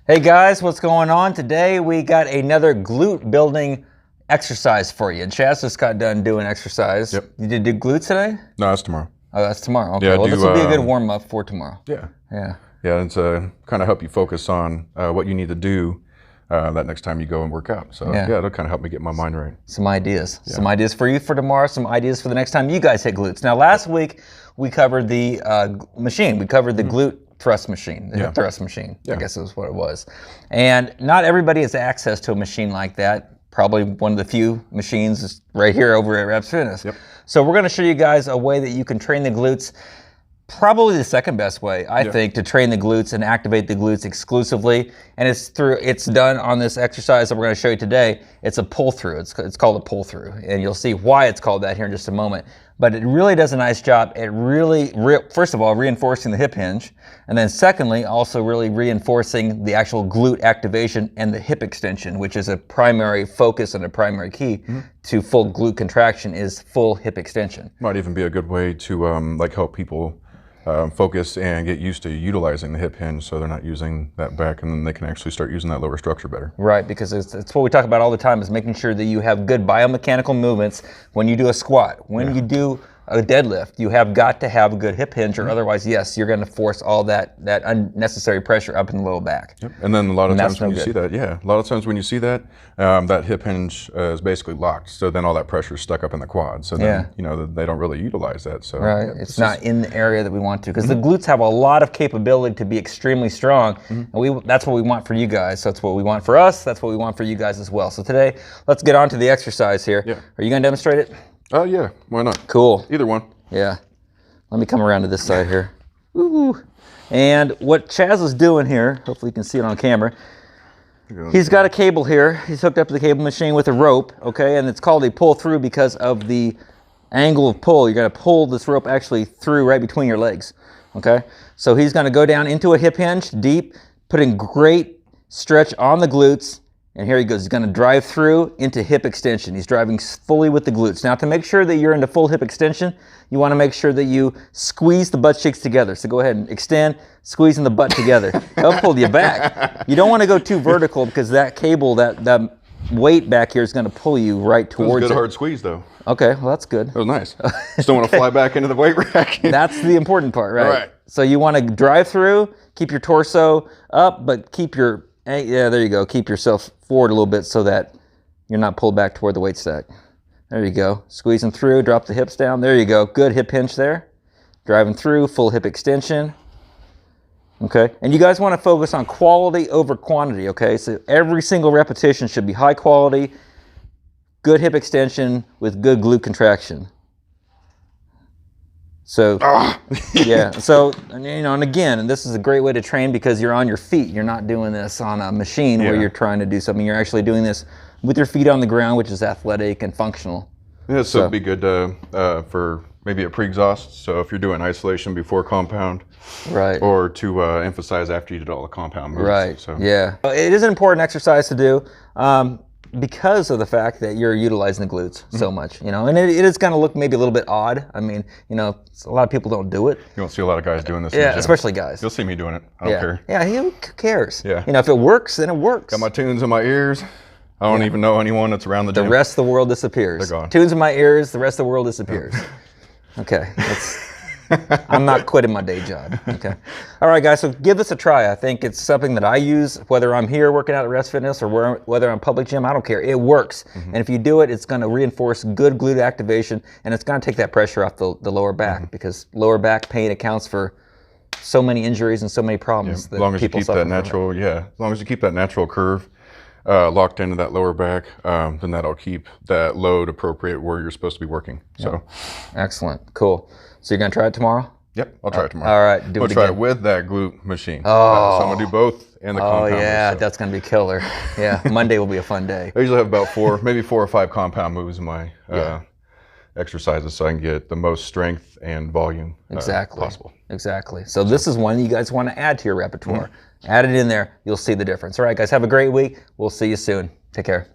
Hey guys, what's going on? Today we got another glute building exercise for you. And Chaz just got done doing exercise. Yep. You did do glutes today? No, that's tomorrow. Oh, that's tomorrow. Okay, Yeah, well this will be a good warm up for tomorrow. Yeah. Yeah. Yeah, and to kind of help you focus on what you need to do that next time you go and work out. So yeah, it'll kind of help me get my mind right. Some ideas. Yeah. Some ideas for you for tomorrow, some ideas for the next time you guys hit glutes. Now last week we covered the machine. We covered the glute thrust machine, the hip thrust machine, I guess is what it was. And not everybody has access to a machine like that. Probably one of the few machines is right here over at Reps Fitness. Yep. So we're gonna show you guys a way that you can train the glutes. Probably the second best way, I think, to train the glutes and activate the glutes exclusively. And it's done on this exercise that we're going to show you today. It's a pull through. It's called a pull through. And you'll see why it's called that here in just a moment. But it really does a nice job at really, first of all, reinforcing the hip hinge. And then secondly, also really reinforcing the actual glute activation and the hip extension, which is a primary focus and a primary key to full glute contraction is full hip extension. Might even be a good way to like help people focus and get used to utilizing the hip hinge so they're not using that back, and then they can actually start using that lower structure better. Right, because it's what we talk about all the time is making sure that you have good biomechanical movements when you do a squat. When you do a deadlift, you have got to have a good hip hinge, or otherwise, yes, you're going to force all that unnecessary pressure up in the low back. Yep. And then a lot of times when you see that, a lot of times when you see that, that hip hinge is basically locked. So then all that pressure is stuck up in the quad. So then, you know, they don't really utilize that. So right, it's not in the area that we want to, because the glutes have a lot of capability to be extremely strong. And that's what we want for you guys. So that's what we want for us. That's what we want for you guys as well. So today, let's get on to the exercise here. Yeah. Are you going to demonstrate it? Oh yeah, why not? Cool. Either one. Yeah. Let me come around to this side here. Ooh. And what Chaz is doing here, hopefully you can see it on camera, he's got a cable here. He's hooked up to the cable machine with a rope, okay? And it's called a pull through because of the angle of pull. You're going to pull this rope actually through right between your legs, okay? So he's going to go down into a hip hinge, deep, putting great stretch on the glutes. And here he goes. He's going to drive through into hip extension. He's driving fully with the glutes. Now, to make sure that you're into full hip extension, you want to make sure that you squeeze the butt cheeks together. So go ahead and extend, squeezing the butt together. That'll pull you back. You don't want to go too vertical because that cable, that weight back here is going to pull you right towards it. That was a good hard squeeze, though. Okay, well, that's good. That was nice. Just don't want to fly back into the weight rack. That's the important part, right? Right. So you want to drive through, keep your torso up, but keep your... Yeah, there you go. Keep yourself forward a little bit so that you're not pulled back toward the weight stack. There you go. Squeezing through, drop the hips down. There you go. Good hip hinge there. Driving through, full hip extension. Okay, and you guys want to focus on quality over quantity, okay? So every single repetition should be high quality, good hip extension with good glute contraction. So, yeah, so, you know, and again, and this is a great way to train because you're on your feet. You're not doing this on a machine where you're trying to do something. You're actually doing this with your feet on the ground, which is athletic and functional. Yeah, so it'd be good for maybe a pre-exhaust. So if you're doing isolation before compound, right, or to emphasize after you did all the compound moves. Right, so. Yeah. It is an important exercise to do. Because of the fact that you're utilizing the glutes so much, you know, and it is going to look maybe a little bit odd. I mean, you know, a lot of people don't do it. You don't see a lot of guys doing this. Yeah, especially guys. You'll see me doing it. I don't care. Yeah, who cares? Yeah. You know, if it works, then it works. Got my tunes in my ears. I don't even know anyone that's around the gym. The rest of the world disappears. They're gone. Tunes in my ears, the rest of the world disappears. Okay, I'm not quitting my day job. Okay. All right, guys, so give this a try. I think it's something that I use, whether I'm here working out at Rest Fitness or whether I'm public gym, I don't care. It works. And if you do it, it's going to reinforce good glute activation, and it's going to take that pressure off the lower back because lower back pain accounts for so many injuries and so many problems that as long as you people keep suffer that natural, as long as you keep that natural curve locked into that lower back, then that'll keep that load appropriate where you're supposed to be working. So, excellent, cool. So you're gonna try it tomorrow? Yep, I'll try it tomorrow. All right, I'll try it with that glute machine. Oh, so I'm gonna do both and the compound. Oh yeah, moves, so. that's gonna be killer. Yeah, Monday will be a fun day. I usually have about maybe four or five compound moves in my exercises, so I can get the most strength and volume possible. Exactly. So this is one you guys want to add to your repertoire. Add it in there. You'll see the difference. All right, guys, have a great week. We'll see you soon. Take care.